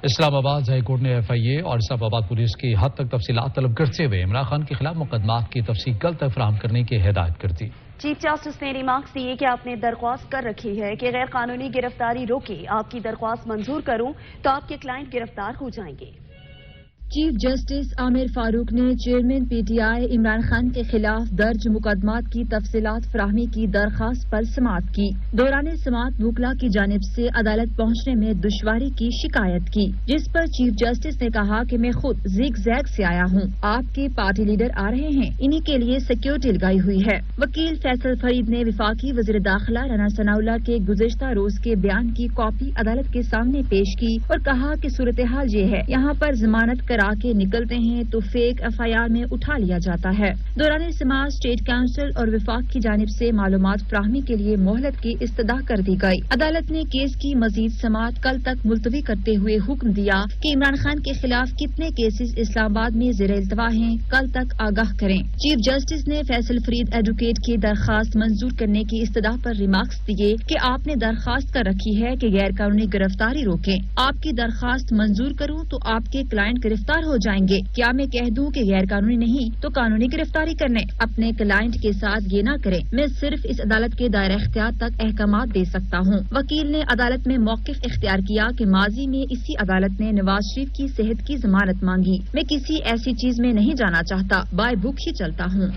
اسلام آباد high court نے F آئی اے اور اسلام آباد پولیس کی حد تک تفصیلات طلب کرتے ہوئے عمران خان کے خلاف مقدمات کی تفصیل کل تک فراہم کرنے کی ہدایت کر دی۔ چیف جسٹس نے ریمارکس دیے کہ آپ نے درخواست کر رکھی ہے کہ غیر قانونی گرفتاری روکے، آپ کی درخواست منظور کروں تو آپ کے کلائنٹ گرفتار ہو جائیں گے۔ چیف جسٹس عامر فاروق نے chairman P T I Imran Khan کے خلاف درج مقدمات کی تفصیلات فراہمی کی درخواست پر سماعت کی۔ دوران سماعت وکلا کی جانب سے عدالت پہنچنے میں دشواری کی شکایت کی، جس پر چیف جسٹس نے کہا کہ میں خود زیگ زیگ سے آیا ہوں، آپ کے پارٹی لیڈر آ رہے ہیں، انہی کے لیے سیکیورٹی لگائی ہوئی ہے۔ وکیل فیصل فرید نے وفاقی وزیر داخلہ رانا ثناء اللہ کے گزشتہ روز کے بیان کی کاپی عدالت کے سامنے پیش کی اور کہا کہ صورتحال یہ ہے، یہاں پر ضمانت کرا کے نکلتے ہیں تو فیک ایف آئی آر میں اٹھا لیا جاتا ہے۔ دوران سماعت اسٹیٹ کونسل اور وفاق کی جانب سے معلومات فراہمی کے لیے مہلت کی استدعا کر دی گئی۔ عدالت نے کیس کی مزید سماعت کل تک ملتوی کرتے ہوئے حکم دیا کہ عمران خان کے خلاف کتنے کیسز اسلام آباد میں زیر التوا ہیں، کل تک آگاہ کریں۔ چیف جسٹس نے فیصل فرید ایڈوکیٹ کی درخواست منظور کرنے کی استدعا پر ریمارکس دیے کہ آپ نے درخواست کر رکھی ہے کہ غیر قانونی گرفتاری روکیں، آپ کی درخواست منظور کروں تو آپ کے کلائنٹ گرفتار ہو جائیں گے۔ کیا میں کہہ دوں کہ غیر قانونی نہیں تو قانونی گرفتاری کرنے؟ اپنے کلائنٹ کے ساتھ یہ نہ کریں، میں صرف اس عدالت کے دائرہ اختیار تک احکامات دے سکتا ہوں۔ وکیل نے عدالت میں موقف اختیار کیا کہ ماضی میں اسی عدالت نے نواز شریف کی صحت کی ضمانت مانگی، میں کسی ایسی چیز میں نہیں جانا چاہتا، بائی بک ہی چلتا ہوں۔